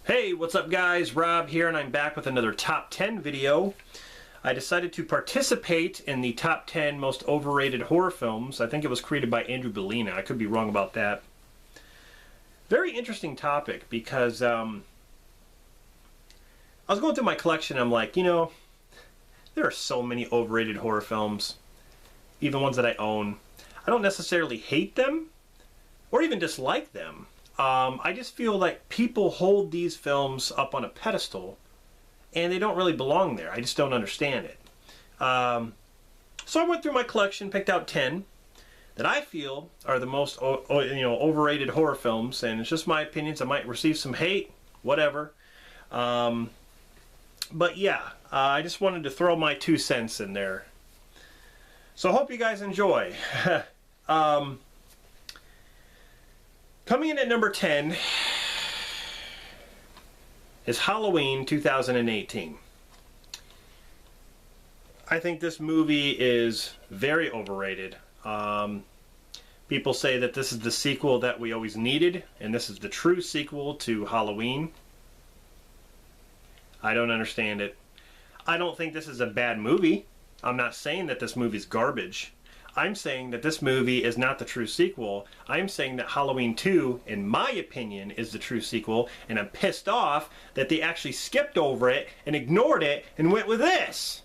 Hey, what's up guys? Rob here, and I'm back with another top 10 video. I decided to participate in the top 10 most overrated horror films. I think it was created by ANDREWBALLINA. I could be wrong about that. Very interesting topic because I was going through my collection. I'm like, there are so many overrated horror films, even ones that I own. I don't necessarily hate them or even dislike them. I just feel like people hold these films up on a pedestal and they don't really belong there. I just don't understand it. So I went through my collection, picked out 10 that I feel are the most overrated horror films, and it's just my opinions. I might receive some hate, whatever. But yeah, I just wanted to throw my 2 cents in there. So I hope you guys enjoy. Coming in at number 10 is Halloween 2018. I think this movie is very overrated. People say that this is the sequel that we always needed, and this is the true sequel to Halloween. I don't understand it. I don't think this is a bad movie. I'm not saying that this movie's garbage. I'm saying that this movie is not the true sequel. I'm saying that Halloween 2, in my opinion, is the true sequel, and I'm pissed off that they actually skipped over it and ignored it and went with this.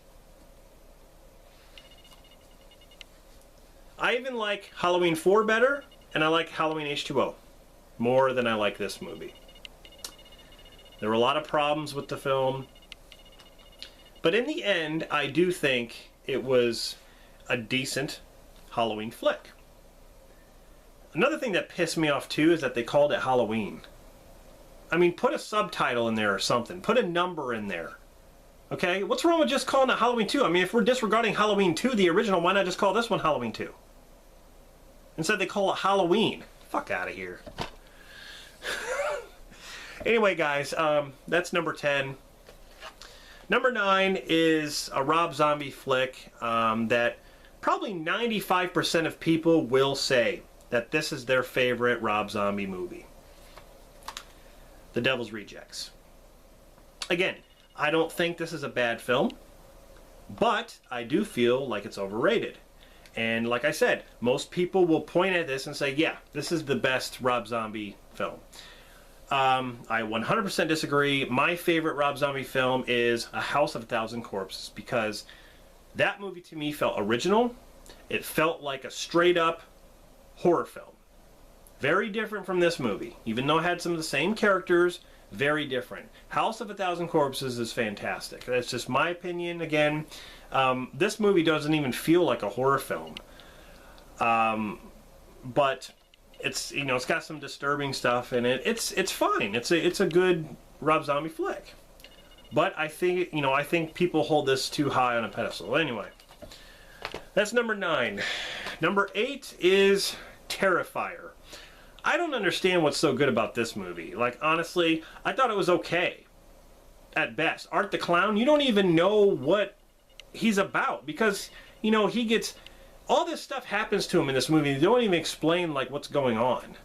I even like Halloween 4 better, and I like Halloween H2O more than I like this movie. There were a lot of problems with the film, but in the end, I do think it was a decent Halloween flick. Another thing that pissed me off too is that they called it Halloween. I mean, put a subtitle in there or something. Put a number in there. Okay? What's wrong with just calling it Halloween 2? I mean, if we're disregarding Halloween 2, the original, why not just call this one Halloween 2? Instead they call it Halloween. Fuck out of here. Anyway, guys, that's number 10. Number 9 is a Rob Zombie flick that probably 95% of people will say that this is their favorite Rob Zombie movie. The Devil's Rejects. Again, I don't think this is a bad film, but I do feel like it's overrated. And like I said, most people will point at this and say, yeah, this is the best Rob Zombie film. I 100% disagree. My favorite Rob Zombie film is A House of a Thousand Corpses, because that movie to me felt original. It felt like a straight up horror film. Very different from this movie. Even though it had some of the same characters, very different. House of a Thousand Corpses is fantastic. That's just my opinion. Again, this movie doesn't even feel like a horror film. But it's, it's got some disturbing stuff in it. It's fine. It's a good Rob Zombie flick. But I think, I think people hold this too high on a pedestal. Anyway, that's number 9. Number 8 is Terrifier. I don't understand what's so good about this movie. Like, honestly, I thought it was okay at best. Art the Clown, you don't even know what he's about, because, he gets, all this stuff happens to him in this movie. They don't even explain, like, what's going on.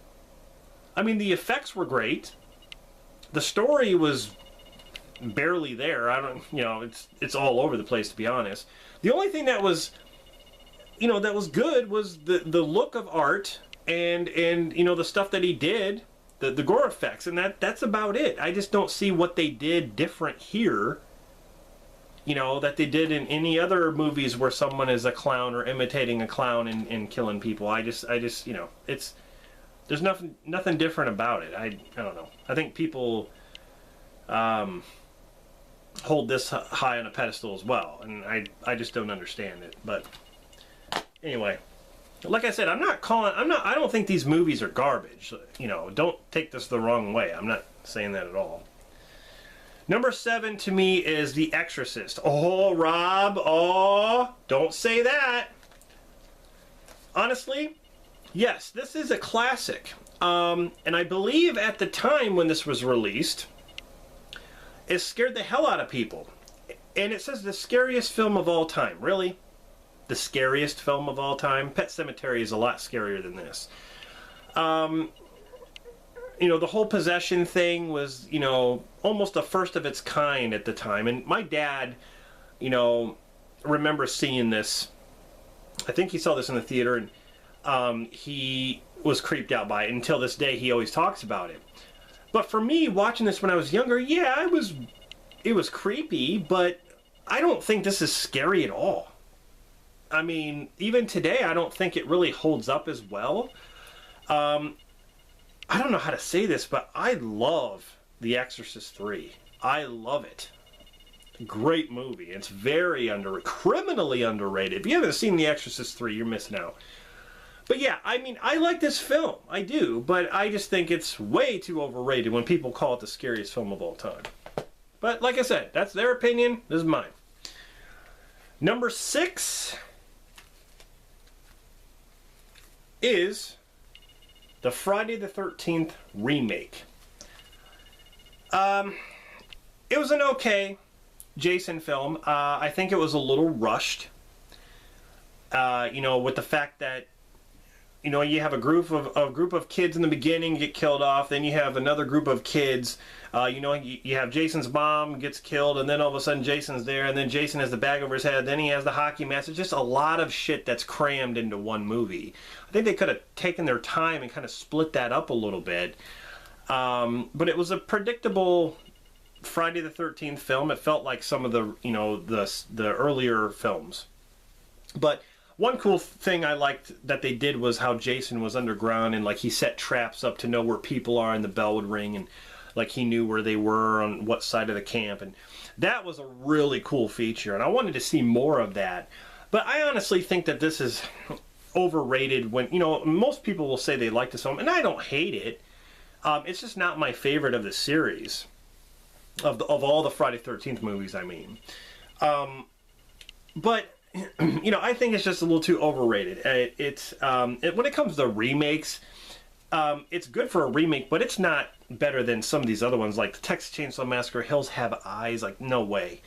I mean, the effects were great. The story was barely there. I don't, it's all over the place, to be honest. The only thing that was, that was good was the look of Art and the stuff that he did, the gore effects, and that's about it. I just don't see what they did different here, that they did in any other movies where someone is a clown or imitating a clown and killing people. I just it's, there's nothing different about it. I don't know. I think people hold this high on a pedestal as well, and I just don't understand it. But anyway, like I said, I don't think these movies are garbage. Don't take this the wrong way. I'm not saying that at all. Number 7 to me is The Exorcist. Oh, Rob, oh, don't say that. Honestly, yes, this is a classic. And I believe at the time when this was released, it scared the hell out of people. And it says the scariest film of all time. Really? The scariest film of all time? Pet Sematary is a lot scarier than this. you know, the whole possession thing was, you know, almost a first of its kind at the time. And my dad, you know, remembers seeing this. I think he saw this in the theater, and he was creeped out by it. Until this day, he always talks about it. But for me, watching this when I was younger, yeah, it was creepy, but I don't think this is scary at all. I mean, even today, I don't think it really holds up as well. I don't know how to say this, but I love The Exorcist 3. I love it. Great movie. It's very criminally underrated. If you haven't seen The Exorcist 3, you're missing out. But yeah, I mean, I like this film. I do, but I just think it's way too overrated when people call it the scariest film of all time. But like I said, that's their opinion. This is mine. Number 6 is the Friday the 13th remake. It was an okay Jason film. I think it was a little rushed. You know, with the fact that, you know, you have a group of kids in the beginning get killed off, then you have another group of kids. You know, you have Jason's mom gets killed, and then all of a sudden Jason's there, and then Jason has the bag over his head, then he has the hockey mask. It's just a lot of shit that's crammed into one movie. I think they could have taken their time and kind of split that up a little bit. But it was a predictable Friday the 13th film. It felt like some of the, you know, the earlier films. But one cool thing I liked that they did was how Jason was underground, and like he set traps up to know where people are, and the bell would ring, and like he knew where they were on what side of the camp, and that was a really cool feature, and I wanted to see more of that. But I honestly think that this is overrated. When, you know, most people will say they like this film, and I don't hate it. It's just not my favorite of the series, of all the Friday 13th movies, I mean. But you know, I think it's just a little too overrated. When it comes to remakes, it's good for a remake, but it's not better than some of these other ones, like the Texas Chainsaw Massacre, Hills Have Eyes. Like, no way.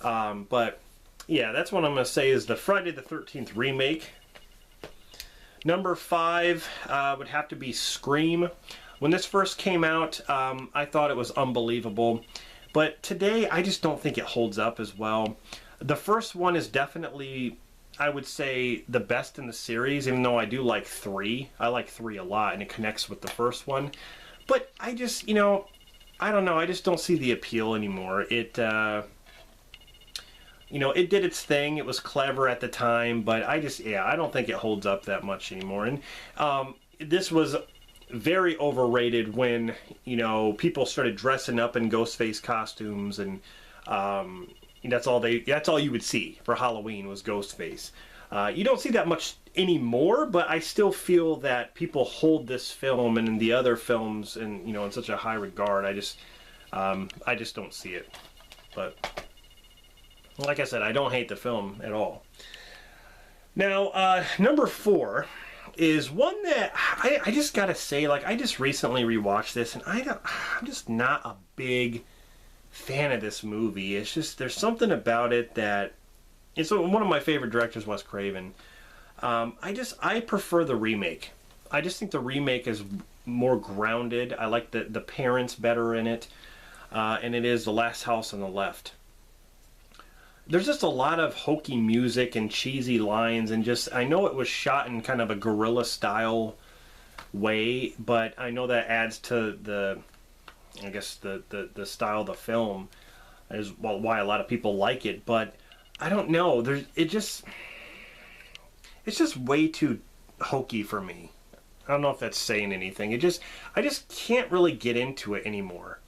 But yeah, that's what I'm going to say is the Friday the 13th remake. Number 5 would have to be Scream. When this first came out, I thought it was unbelievable. But today, I just don't think it holds up as well. The first one is definitely, I would say, the best in the series, even though I do like 3. I like 3 a lot, and it connects with the first one. But I just, you know, I don't know. I just don't see the appeal anymore. It, you know, it did its thing. It was clever at the time, but I just, yeah, I don't think it holds up that much anymore. And this was very overrated when, you know, people started dressing up in Ghostface costumes, and that's all you would see for Halloween was Ghostface. You don't see that much anymore, but I still feel that people hold this film and the other films in, you know, in such a high regard. I just don't see it. But like I said, I don't hate the film at all. Now, number 4 is one that I just gotta say, like, I just recently rewatched this, and I'm just not a big fan of this movie. It's just, there's something about it that, it's one of my favorite directors, Wes Craven. I prefer the remake. I just think the remake is more grounded. I like the parents better in it, and it is The Last House on the Left. There's just a lot of hokey music and cheesy lines, and just, I know it was shot in kind of a guerrilla style way, but I know that adds to the, I guess, the style of the film, is, well, why a lot of people like it. But I don't know, it's just way too hokey for me. I don't know if that's saying anything. I just can't really get into it anymore.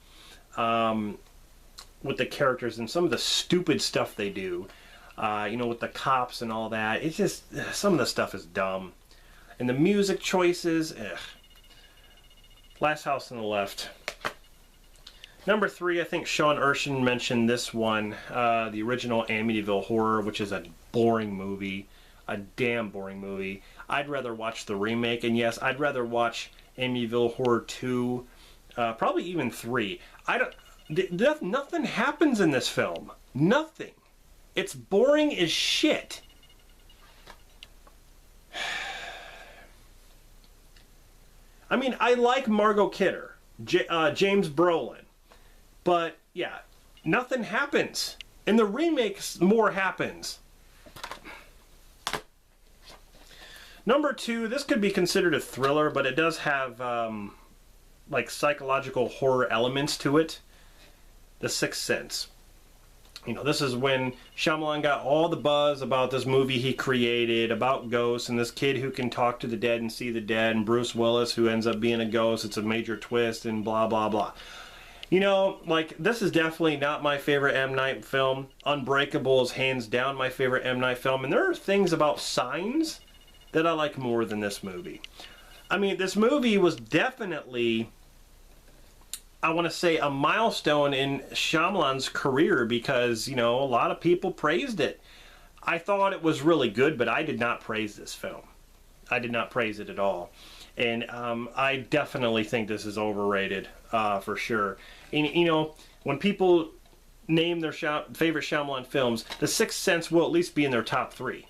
With the characters and some of the stupid stuff they do, you know, with the cops and all that. It's just, some of the stuff is dumb. And the music choices, ugh. Last House on the Left. Number 3, I think Sean Urshan mentioned this one, the original Amityville Horror, which is a boring movie, a damn boring movie. I'd rather watch the remake, and yes, I'd rather watch Amityville Horror 2, probably even 3. Nothing happens in this film. Nothing. It's boring as shit. I mean, I like Margot Kidder. James Brolin. But, yeah, nothing happens. In the remakes, more happens. Number 2, this could be considered a thriller, but it does have, like, psychological horror elements to it. The Sixth Sense. You know, this is when Shyamalan got all the buzz about this movie he created, about ghosts, and this kid who can talk to the dead and see the dead, and Bruce Willis who ends up being a ghost. It's a major twist, and blah, blah, blah. You know, like, this is definitely not my favorite M. Night film. Unbreakable is hands down my favorite M. Night film, and there are things about Signs that I like more than this movie. I mean, this movie was definitely, I want to say, a milestone in Shyamalan's career because, you know, a lot of people praised it. I thought it was really good, but I did not praise this film. I did not praise it at all. And I definitely think this is overrated, for sure. And, you know, when people name their favorite Shyamalan films, The Sixth Sense will at least be in their top 3.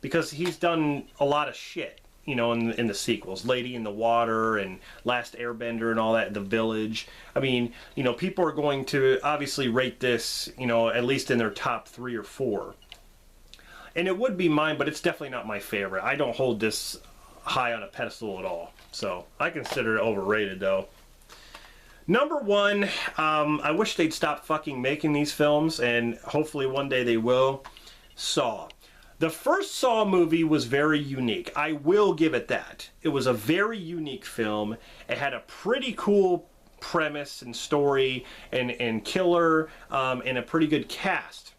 Because he's done a lot of shit, you know, in the sequels. Lady in the Water and Last Airbender and all that, The Village. I mean, you know, people are going to obviously rate this, you know, at least in their top 3 or 4. And it would be mine, but it's definitely not my favorite. I don't hold this high on a pedestal at all. So, I consider it overrated, though. Number 1, I wish they'd stop fucking making these films, and hopefully one day they will. Saw. The first Saw movie was very unique. I will give it that. It was a very unique film. It had a pretty cool premise and story and killer and a pretty good cast.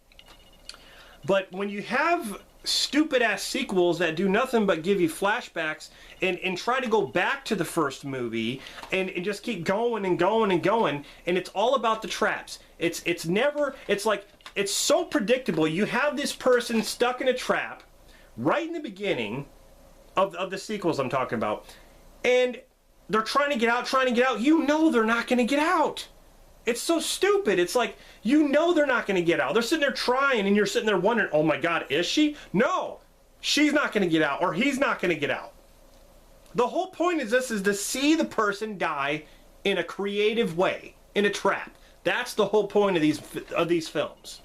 But when you have stupid-ass sequels that do nothing but give you flashbacks and try to go back to the first movie and just keep going and going and going, and it's all about the traps. It's never, it's like, it's so predictable. You have this person stuck in a trap right in the beginning of the sequels I'm talking about, and they're trying to get out. You know they're not going to get out. It's so stupid. It's like, you know they're not going to get out. They're sitting there trying, and you're sitting there wondering, oh my God, is she? No, she's not going to get out, or he's not going to get out. The whole point is this is to see the person die in a creative way, in a trap. That's the whole point of these films.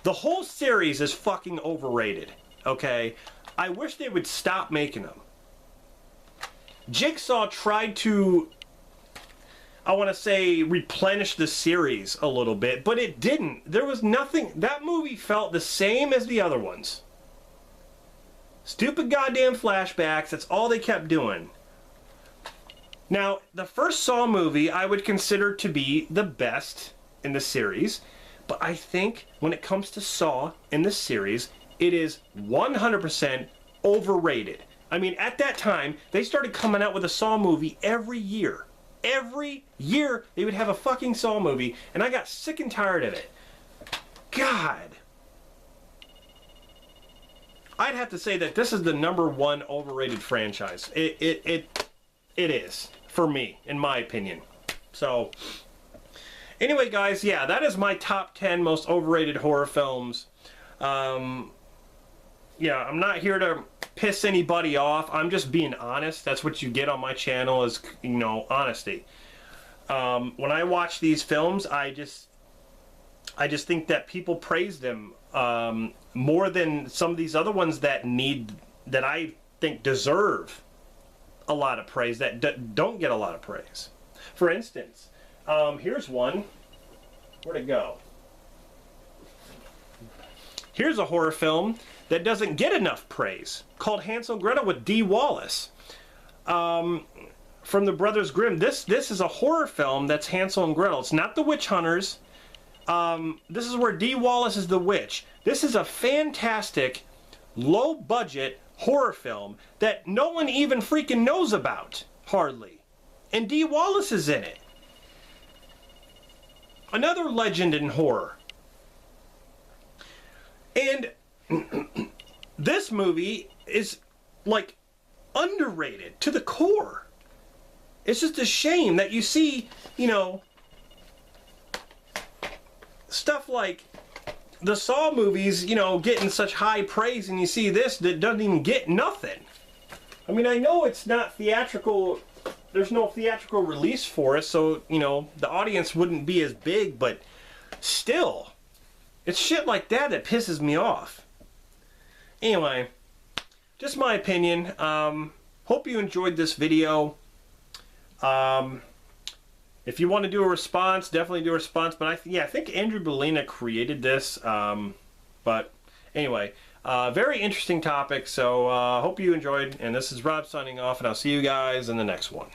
The whole series is fucking overrated, okay? I wish they would stop making them. Jigsaw tried to, I want to say, replenish the series a little bit, but it didn't. There was nothing. That movie felt the same as the other ones. Stupid goddamn flashbacks, that's all they kept doing. Now, the first Saw movie I would consider to be the best in the series, but I think when it comes to Saw in this series, it is 100% overrated. I mean, at that time, they started coming out with a Saw movie every year. Every year, they would have a fucking Saw movie, and I got sick and tired of it. God. I'd have to say that this is the #1 overrated franchise. It is, for me, in my opinion. So, anyway, guys, yeah, that is my top 10 most overrated horror films. Yeah, I'm not here to piss anybody off. I'm just being honest. That's what you get on my channel is, you know, honesty. When I watch these films, I just think that people praise them more than some of these other ones that I think deserve a lot of praise that don't get a lot of praise. For instance, here's one. Where'd it go? Here's a horror film that doesn't get enough praise, called Hansel and Gretel with Dee Wallace. From the Brothers Grimm. This is a horror film that's Hansel and Gretel. It's not The Witch Hunters. This is where Dee Wallace is the witch. This is a fantastic, low-budget horror film that no one even freaking knows about, hardly. And Dee Wallace is in it. Another legend in horror. And this movie is, like, underrated to the core. It's just a shame that you see, you know, stuff like the Saw movies, you know, getting such high praise, and you see this that doesn't even get nothing. I mean, I know it's not theatrical, there's no theatrical release for it, so, you know, the audience wouldn't be as big, but still, it's shit like that that pisses me off. Anyway, just my opinion. Hope you enjoyed this video. If you want to do a response, definitely do a response. But I think ANDREWBALLINA created this. But anyway, very interesting topic. So hope you enjoyed. And this is Rob signing off, and I'll see you guys in the next one.